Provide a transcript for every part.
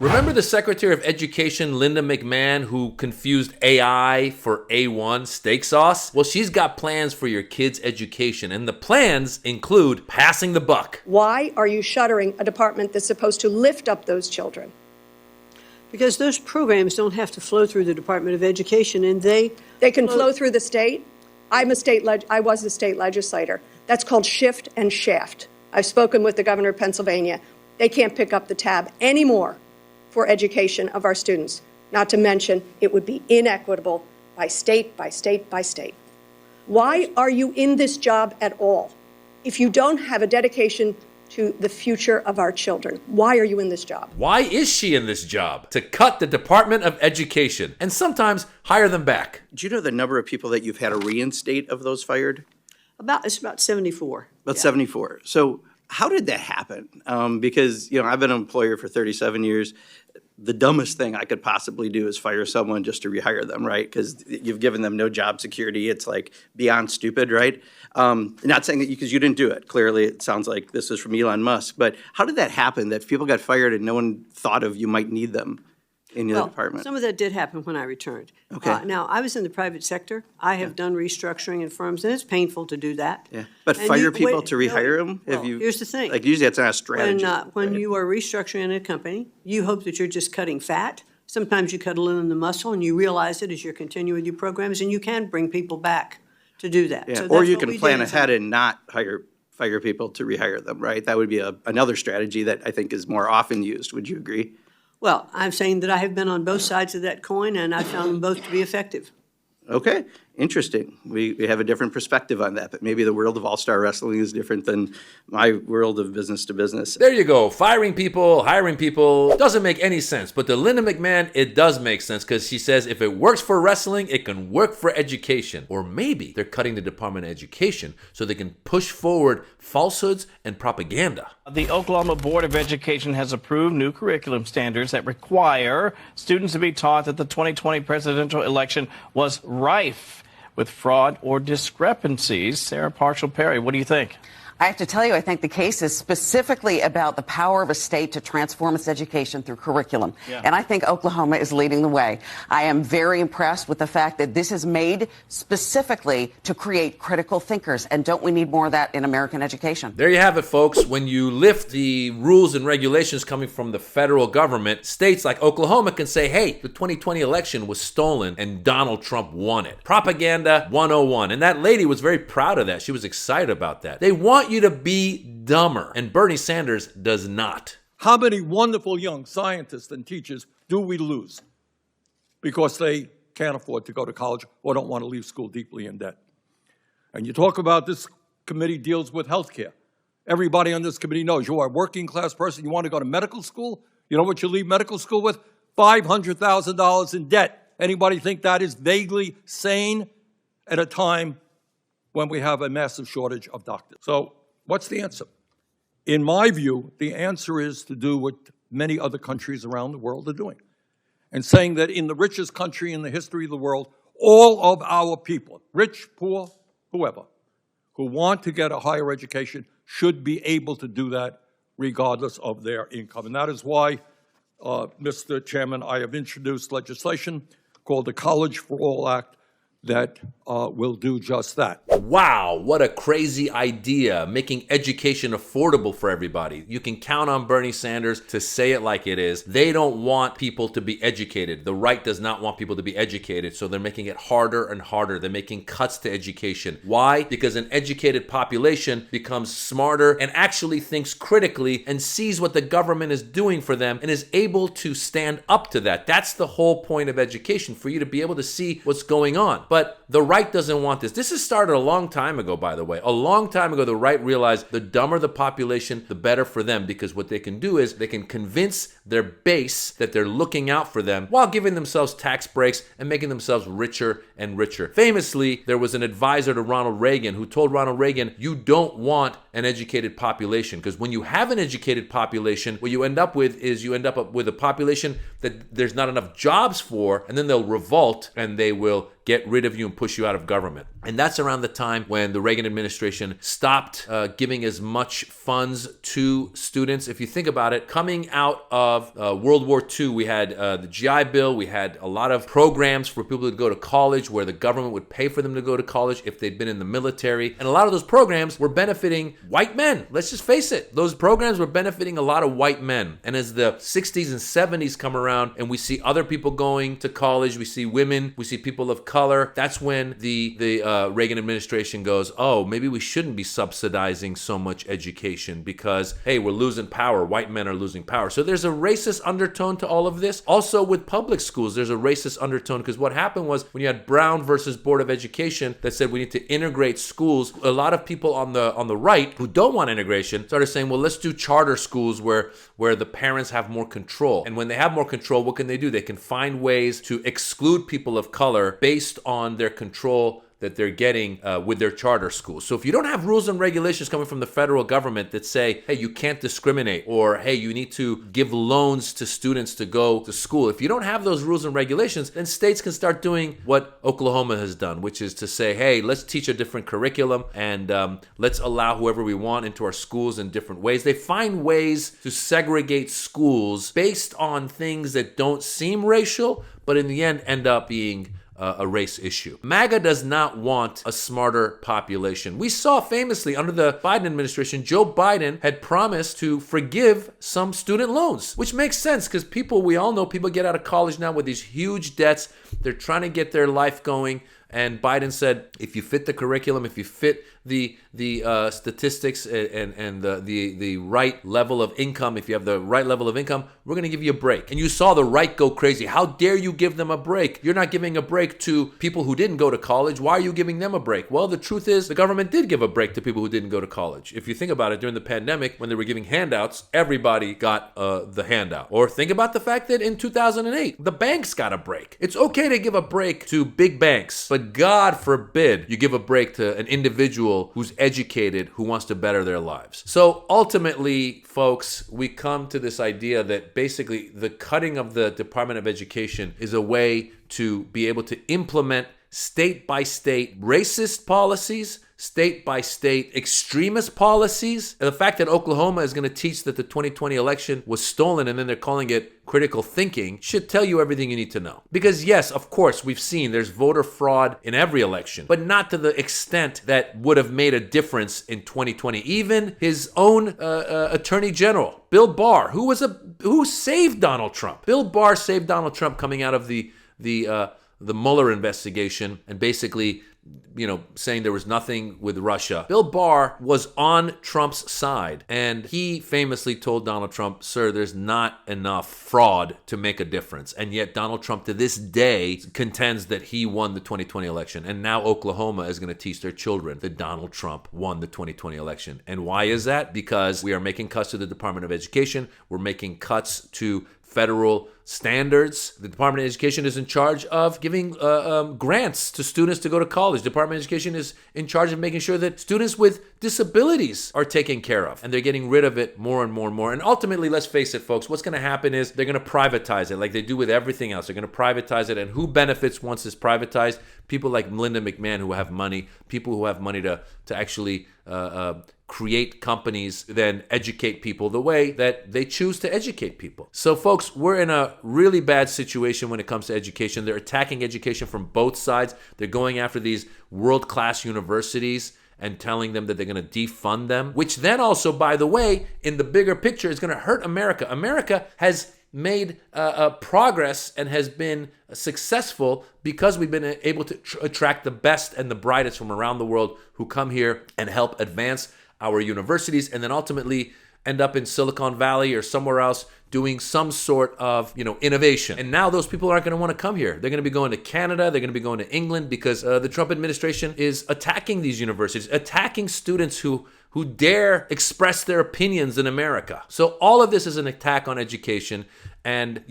Remember the Secretary of Education, Linda McMahon, who confused AI for A1 steak sauce? Well, she's got plans for your kids' education, and the plans include passing the buck. Why are you shuttering a department that's supposed to lift up those children? Because those programs don't have to flow through the Department of Education, and they can flow through the state. I was a state legislator. That's called shift and shaft. I've spoken with the governor of Pennsylvania. They can't pick up the tab anymore for education of our students. Not to mention, it would be inequitable by state, by state, by state. Why are you in this job at all? If you don't have a dedication to the future of our children, why are you in this job? Why is she in this job? To cut the Department of Education and sometimes hire them back. Do you know the number of people that you've had to reinstate of those fired? It's about 74. About 74. So how did that happen? Because, I've been an employer for 37 years. The dumbest thing I could possibly do is fire someone just to rehire them, right? Because you've given them no job security. It's like beyond stupid, right? Not saying that because you didn't do it. Clearly, it sounds like this is from Elon Musk. But how did that happen, that people got fired and no one thought of you might need them in your department? Some of that did happen when I returned. Okay. Now, I was in the private sector. I have done restructuring in firms, and it's painful to do that. Yeah. But And fire people to rehire them? Well, here's the thing. Like, usually that's not a strategy. When you are restructuring in a company, you hope that you're just cutting fat. Sometimes you cut a little in the muscle, and you realize it as you continue with your programs, and you can bring people back to do that. Yeah. So Or that's you what can we plan did. ahead and not fire people to rehire them, right? That would be another strategy that I think is more often used. Would you agree? Well, I'm saying that I have been on both sides of that coin, and I found them both to be effective. Okay, interesting. We have a different perspective on that, but maybe the world of all-star wrestling is different than my world of business to business. There you go. Firing people, hiring people, doesn't make any sense. But to Linda McMahon, it does make sense because she says if it works for wrestling, it can work for education. Or maybe they're cutting the Department of Education so they can push forward falsehoods and propaganda. The Oklahoma Board of Education has approved new curriculum standards that require students to be taught that the 2020 presidential election was rife with fraud or discrepancies. Sarah Parshall-Perry, what do you think? I have to tell you, I think the case is specifically about the power of a state to transform its education through curriculum. Yeah. And I think Oklahoma is leading the way. I am very impressed with the fact that this is made specifically to create critical thinkers. And don't we need more of that in American education? There you have it, folks. When you lift the rules and regulations coming from the federal government, states like Oklahoma can say, hey, the 2020 election was stolen and Donald Trump won it. Propaganda 101. And that lady was very proud of that. She was excited about that. They want you to be dumber, and Bernie Sanders does not. How many wonderful young scientists and teachers do we lose because they can't afford to go to college or don't want to leave school deeply in debt? And you talk about this committee deals with health care. Everybody on this committee knows you are a working class person, you want to go to medical school, you know what you leave medical school with? $500,000 in debt. Anybody think that is vaguely sane at a time when we have a massive shortage of doctors? So what's the answer? In my view, the answer is to do what many other countries around the world are doing, and saying that in the richest country in the history of the world, all of our people, rich, poor, whoever, who want to get a higher education should be able to do that regardless of their income. And that is why, Mr. Chairman, I have introduced legislation called the College for All Act that will do just that. Wow, what a crazy idea, making education affordable for everybody. You can count on Bernie Sanders to say it like it is. They don't want people to be educated. The right does not want people to be educated, so they're making it harder and harder. They're making cuts to education. Why? Because an educated population becomes smarter and actually thinks critically and sees what the government is doing for them and is able to stand up to that. That's the whole point of education, for you to be able to see what's going on. But the right doesn't want this. This has started a long time ago, by the way. A long time ago, the right realized the dumber the population, the better for them, because what they can do is they can convince their base that they're looking out for them while giving themselves tax breaks and making themselves richer and richer. Famously, there was an advisor to Ronald Reagan who told Ronald Reagan, you don't want an educated population, because when you have an educated population, what you end up with is you end up with a population that there's not enough jobs for, and then they'll revolt and they will get rid of you and push you out of government. And that's around the time when the Reagan administration stopped giving as much funds to students. If you think about it, coming out of World War II, we had the GI Bill, we had a lot of programs for people to go to college where the government would pay for them to go to college if they'd been in the military. And a lot of those programs were benefiting white men. Let's just face it. Those programs were benefiting a lot of white men. And as the 60s and 70s come around and we see other people going to college, we see women, we see people of color, that's when the Reagan administration goes, oh, maybe we shouldn't be subsidizing so much education because, hey, we're losing power. White men are losing power. So there's a racist undertone to all of this. Also with public schools, there's a racist undertone because what happened was when you had Brown versus Board of Education that said we need to integrate schools, a lot of people on the right who don't want integration started saying, well, let's do charter schools where the parents have more control. And when they have more control, what can they do? They can find ways to exclude people of color based on their control that they're getting with their charter schools. So if you don't have rules and regulations coming from the federal government that say, hey, you can't discriminate, or hey, you need to give loans to students to go to school, if you don't have those rules and regulations, then states can start doing what Oklahoma has done, which is to say, hey, let's teach a different curriculum and let's allow whoever we want into our schools in different ways. They find ways to segregate schools based on things that don't seem racial, but in the end up being a race issue. MAGA does not want a smarter population. We saw famously under the Biden administration, Joe Biden had promised to forgive some student loans, which makes sense because we all know people get out of college now with these huge debts. They're trying to get their life going. And Biden said, if you fit the curriculum, if you fit the statistics and the right level of income, if you have the right level of income, we're going to give you a break. And you saw the right go crazy. How dare you give them a break? You're not giving a break to people who didn't go to college. Why are you giving them a break? Well, the truth is the government did give a break to people who didn't go to college. If you think about it, during the pandemic, when they were giving handouts, everybody got the handout. Or think about the fact that in 2008, the banks got a break. It's okay to give a break to big banks, but God forbid you give a break to an individual who's educated, who wants to better their lives. So ultimately, folks, we come to this idea that basically the cutting of the Department of Education is a way to be able to implement state by state racist policies, state by state extremist policies. And the fact that Oklahoma is going to teach that the 2020 election was stolen and then they're calling it critical thinking should tell you everything you need to know. Because yes, of course, we've seen there's voter fraud in every election, but not to the extent that would have made a difference in 2020. Even his own attorney general, Bill Barr, who saved Donald Trump. Bill Barr saved Donald Trump coming out of the Mueller investigation and basically saying there was nothing with Russia. Bill Barr was on Trump's side, and he famously told Donald Trump, sir, there's not enough fraud to make a difference. And yet Donald Trump to this day contends that he won the 2020 election. And now Oklahoma is going to teach their children that Donald Trump won the 2020 election. And why is that? Because we are making cuts to the Department of Education. We're making cuts to federal standards. The Department of Education is in charge of giving grants to students to go to college. The Department of Education is in charge of making sure that students with disabilities are taken care of. And they're getting rid of it more and more and more. And ultimately, let's face it, folks, what's going to happen is they're going to privatize it like they do with everything else. They're going to privatize it. And who benefits once it's privatized? People like Linda McMahon who have money, people who have money to actually create companies, then educate people the way that they choose to educate people. So folks, we're in a really bad situation when it comes to education. They're attacking education from both sides. They're going after these world-class universities and telling them that they're going to defund them, which then also, by the way, in the bigger picture is going to hurt America. America has made progress and has been successful because we've been able to attract the best and the brightest from around the world who come here and help advance our universities and then ultimately end up in Silicon Valley or somewhere else doing some sort of, innovation. And now those people aren't going to want to come here. They're going to be going to Canada. They're going to be going to England because the Trump administration is attacking these universities, attacking students who dare express their opinions in America. So all of this is an attack on education. And,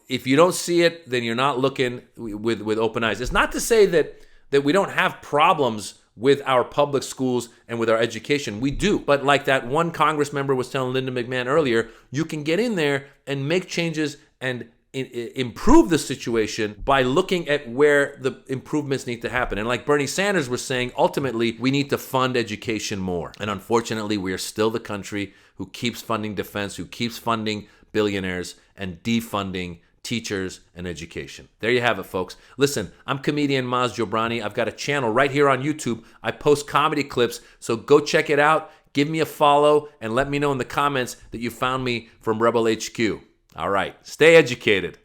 if you don't see it, then you're not looking with open eyes. It's not to say that we don't have problems with our public schools and with our education. We do. But like that one Congress member was telling Linda McMahon earlier, you can get in there and make changes and improve the situation by looking at where the improvements need to happen. And like Bernie Sanders was saying, ultimately, we need to fund education more. And unfortunately, we are still the country who keeps funding defense, who keeps funding billionaires and defunding teachers and education. There you have it, folks. Listen, I'm comedian Maz Jobrani. I've got a channel right here on YouTube. I post comedy clips, so go check it out. Give me a follow and let me know in the comments that you found me from Rebel HQ. All right, stay educated.